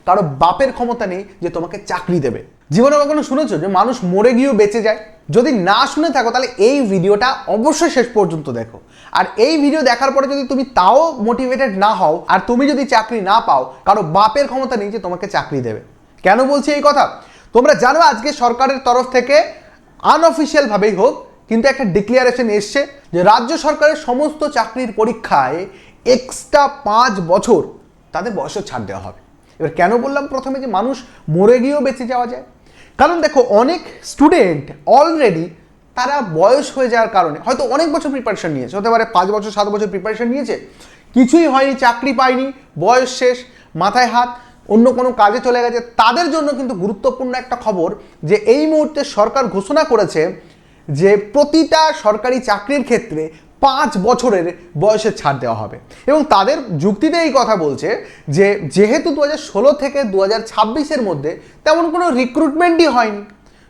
কারো বাপের ক্ষমতা নেই যে তোমাকে চাকরি দেবে। জীবনে কখনো শুনেছো যে মানুষ মরে গিয়েও বেঁচে যায়? যদি না শুনে থাকো তাহলে এই ভিডিওটা অবশ্যই শেষ পর্যন্ত দেখো। আর এই ভিডিও দেখার পরে যদি তুমি তাও মোটিভেটেড না হও আর তুমি যদি চাকরি না পাও, কারো বাপের ক্ষমতা নেই যে তোমাকে চাকরি দেবে। কেন বলছি এই কথা? তোমরা জানো আজকে সরকারের তরফ থেকে আনঅফিসিয়াল ভাবেই হোক কিন্তু একটা ডিক্লারেশন এসছে যে রাজ্য সরকারের সমস্ত চাকরির পরীক্ষায় এক্সট্রা 5 বছর তাদের বয়সে ছাড় দেওয়া হবে। এবার কেন বললাম প্রথমে যে মানুষ মরে গিয়েও বেঁচে যাওয়া যায়? কারণ দেখো অনেক স্টুডেন্ট অলরেডি তারা বয়স হয়ে যাওয়ার কারণে হয়তো অনেক বছর প্রিপারেশন নিয়েছে, হতে পারে 5 বছর 7 বছর প্রিপারেশন নিয়েছে, কিছুই হয়নি, চাকরি পায়নি, বয়স শেষ, মাথায় হাত, অন্য কোনো কাজে চলে গেছে। তাদের জন্য কিন্তু গুরুত্বপূর্ণ একটা খবর যে এই মুহূর্তে সরকার ঘোষণা করেছে যে প্রতিটা সরকারি চাকরির ক্ষেত্রে 5 বছরের বয়সে ছাড় দেওয়া হবে। এবং তাদের যুক্তিতে এই কথা বলছে যে যেহেতু 2016 থেকে 2026-এর মধ্যে তেমন কোনো রিক্রুটমেন্টই হয়নি,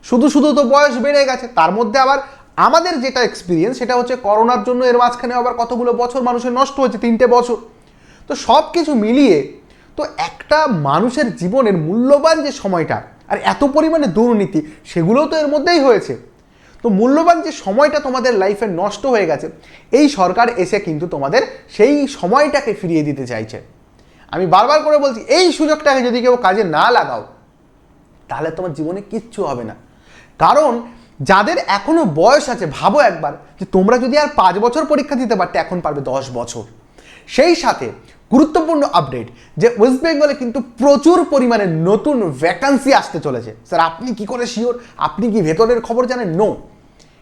শুধু তো বয়স বেড়ে গেছে। তার মধ্যে আবার আমাদের যেটা এক্সপিরিয়েন্স সেটা হচ্ছে করোনার জন্য এর মাঝখানে আবার কতগুলো বছর মানুষের নষ্ট হয়েছে, 3টে বছর। তো সব কিছু মিলিয়ে তো একটা মানুষের জীবনের মূল্যবান যে সময়টা, আর এত পরিমাণে দুর্নীতি সেগুলোও তো এর মধ্যেই হয়েছে। তো মূল্যবান যে সময়টা তোমাদের লাইফে নষ্ট হয়ে গেছে, এই সরকার এসে কিন্তু তোমাদের সেই সময়টাকে ফিরিয়ে দিতে চাইছে। আমি বারবার করে বলছি এই সুযোগটাকে যদি কেউ কাজে না লাগাও তাহলে তোমার জীবনে কিচ্ছু হবে না। কারণ যাদের এখনো বয়স আছে, ভাবো একবার যে তোমরা যদি আর 5 বছর পরীক্ষা দিতে পারতে, এখন পারবে 10 বছর। সেই সাথে গুরুত্বপূর্ণ আপডেট যে ওয়েস্ট বেঙ্গলে কিন্তু প্রচুর পরিমাণে নতুন ভ্যাকান্সি আসতে চলেছে। স্যার আপনি কি করে শিওর? আপনি কি ভেতরের খবর জানেন? নো,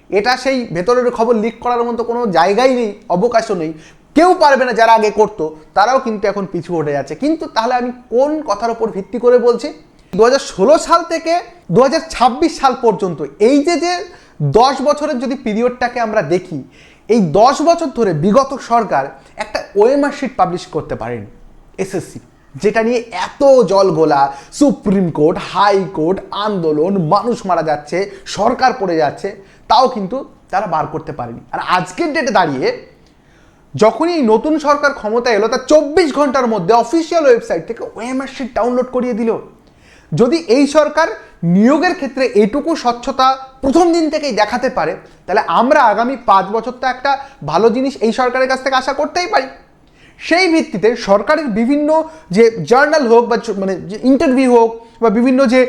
এটা সেই ভেতরের খবর লিক করার মতো কোনো জায়গাই নেই, অবকাশও নেই, কেউ পারবে না। যারা আগে করতো তারাও কিন্তু এখন পিছু হটে যাচ্ছে। কিন্তু তাহলে আমি কোন কথার উপর ভিত্তি করে বলছি? 2016 সাল থেকে 2026 সাল পর্যন্ত এই যে 10 বছরের যদি পিরিয়ডটাকে আমরা দেখি, এই 10 বছর ধরে বিগত সরকার একটা ওএমআর শিট পাবলিশ করতে পারেন এসএসসি, যেটা নিয়ে এত জলঘোলা, সুপ্রিম কোর্ট, হাইকোর্ট, আন্দোলন, মানুষ মারা যাচ্ছে, সরকার পড়ে যাচ্ছে, তাও কিন্তু তারা বার করতে পারেনি। আর আজকের ডেটে দাঁড়িয়ে যখনই এই নতুন সরকার ক্ষমতা এলো, তার 24 ঘন্টার মধ্যে অফিসিয়াল ওয়েবসাইট থেকে ওএমআর শিট ডাউনলোড করিয়ে দিল। যদি এই সরকার নিয়োগের ক্ষেত্রে এইটুকু স্বচ্ছতা প্রথম দিন থেকেই দেখাতে পারে, তাহলে আমরা আগামী 5 বছর তো একটা ভালো জিনিস এই সরকারের কাছ থেকে আশা করতেই পারি। সেই ভিত্তিতে সরকারের বিভিন্ন যে জার্নাল হোক বা মানে যে ইন্টারভিউ হোক বা বিভিন্ন যে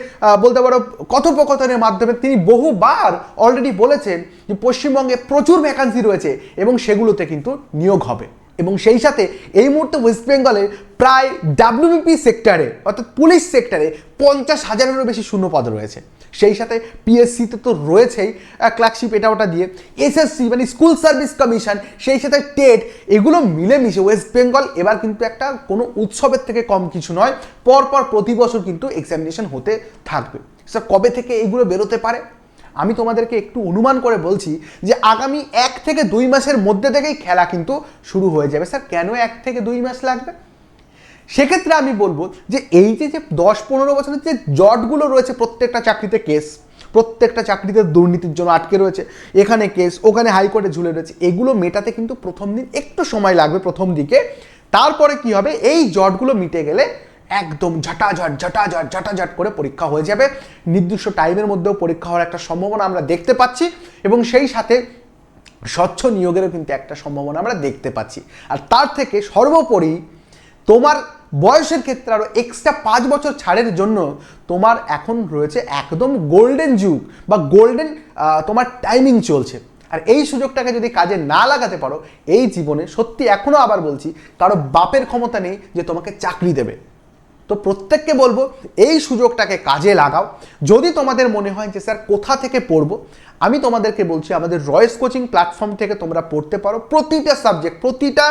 বলতে পারো কথোপকথনের মাধ্যমে তিনি বহুবার অলরেডি বলেছেন যে পশ্চিমবঙ্গে প্রচুর ভ্যাকান্সি রয়েছে এবং সেগুলোতে কিন্তু নিয়োগ হবে। এবং সেই সাথে এই মুহূর্তে ওয়েস্ট বেঙ্গলের প্রায় ডাব্লিউবিপি সেক্টরে অর্থাৎ পুলিশ সেক্টরে 50,000-এরও বেশি শূন্যপদ রয়েছে। সেই সাথে পিএসসিতে তো রয়েছেই ক্লার্কশিপ, এটা ওটা দিয়ে এসএসসি মানে স্কুল সার্ভিস কমিশন, সেই সাথে টেট, এগুলো মিলেমিশে ওয়েস্ট বেঙ্গল এবার কিন্তু একটা কোনো উৎসবের থেকে কম কিছু নয়। পরপর প্রতি বছর কিন্তু এক্সামিনেশন হতে থাকবে। স্যার কবে থেকে এইগুলো বেরোতে পারে? আমি তোমাদেরকে একটু অনুমান করে বলছি যে আগামী 1 থেকে 2 মাসের মধ্যে থেকেই খেলা কিন্তু শুরু হয়ে যাবে। স্যার কেন 1 থেকে 2 মাস লাগবে? সেক্ষেত্রে আমি বলবো যে এই যে 10-15 বছরের যে জটগুলো রয়েছে, প্রত্যেকটা চাকরিতে কেস, প্রত্যেকটা চাকরিতে দুর্নীতির জন্য আটকে রয়েছে, এখানে কেস, ওখানে হাইকোর্টে ঝুলে রয়েছে, এগুলো মেটাতে কিন্তু প্রথম দিন একটু সময় লাগবে প্রথম দিকে। তারপরে কি হবে, এই জটগুলো মিটে গেলে একদম ঝটাঝট করে পরীক্ষা হয়ে যাবে। নির্দিষ্ট টাইমের মধ্যেও পরীক্ষা হওয়ার একটা সম্ভাবনা আমরা দেখতে পাচ্ছি এবং সেই সাথে স্বচ্ছ নিয়োগেরও কিন্তু একটা সম্ভাবনা আমরা দেখতে পাচ্ছি। আর তার থেকে সর্বোপরি তোমার বয়সের ক্ষেত্রে আরও এক্সট্রা 5 বছর ছাড়ের জন্য তোমার এখন রয়েছে একদম গোল্ডেন যুগ বা গোল্ডেন তোমার টাইমিং চলছে। আর এই সুযোগটাকে যদি কাজে না লাগাতে পারো, এই জীবনে সত্যি এখনও আবার বলছি কারো বাপের ক্ষমতা নেই যে তোমাকে চাকরি দেবে। তো প্রত্যেককে বলবো এই সুযোগটাকে কাজে লাগাও। যদি তোমাদের মনে হয় যে স্যার কোথা থেকে পড়বো, আমি তোমাদেরকে বলছি আমাদের রয়েস কোচিং প্ল্যাটফর্ম থেকে তোমরা পড়তে পারো। প্রতিটা সাবজেক্ট, প্রতিটা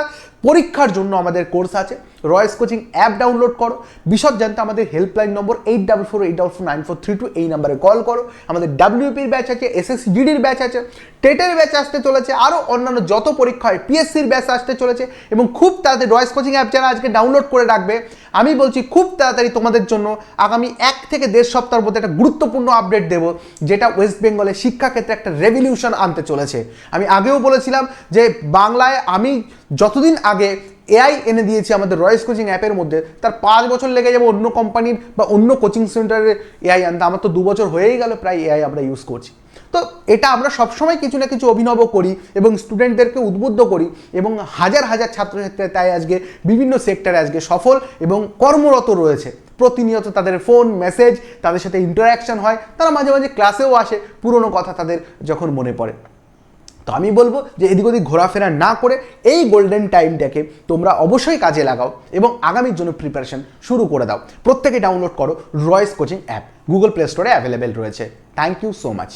পরীক্ষার জন্য আমাদের কোর্স আছে। রয়েস কোচিং অ্যাপ ডাউনলোড করো। বিশদ জানতে আমাদের হেল্পলাইন নম্বর 8448449432, এই নাম্বারে কল করো। আমাদের ডাব্লিউপির ব্যাচ আছে, এসএসজিডির ব্যাচ আছে, টেটের ব্যাচ আসতে চলেছে, আরও অন্যান্য যত পরীক্ষা হয় পিএসসির ব্যাচ আসতে চলেছে। এবং খুব তাড়াতাড়ি রয়েস কোচিং অ্যাপ যারা আজকে ডাউনলোড করে রাখবে, আমি বলছি খুব তাড়াতাড়ি তোমাদের জন্য আগামী 1 থেকে 1.5 সপ্তাহের মধ্যে একটা গুরুত্বপূর্ণ আপডেট দেবো, যেটা ওয়েস্ট বেঙ্গলের শিক্ষাক্ষেত্রে ক্ষেত্রে একটা রেভলিউশন আনতে চলেছে। আমি আগেও বলেছিলাম যে বাংলায় আমি যতদিন আগে এআই এনে দিয়েছি আমাদের রয়েস কোচিং অ্যাপের মধ্যে, তার 5 বছর লেগে যাবে অন্য কোম্পানির বা অন্য কোচিং সেন্টারের এআই আনতে। আমার তো 2 বছর হয়েই গেল প্রায় এআই আমরা ইউজ করছি। তো এটা আমরা সবসময় কিছু না কিছু অভিনব করি এবং স্টুডেন্টদেরকে উদ্বুদ্ধ করি, এবং হাজার হাজার ছাত্রছাত্রীরা তাই আজকে বিভিন্ন সেক্টরে আজকে সফল এবং কর্মরত রয়েছে। প্রতিনিয়ত তাদের ফোন মেসেজ, তাদের সাথে ইন্টারাকশন হয়, তারা মাঝে মাঝে ক্লাসেও আসে, পুরনো কথা তাদের যখন মনে পড়ে। তো আমি বলবো যে এদিক ওদিক ঘোরাফেরা না করে এই গোল্ডেন টাইমটাকে তোমরা অবশ্যই কাজে লাগাও এবং আগামীর জন্য প্রিপারেশন শুরু করে দাও। প্রত্যেকে ডাউনলোড করো রয়েস কোচিং অ্যাপ, গুগল প্লে স্টোরে অ্যাভেলেবেল রয়েছে। Thank you so much.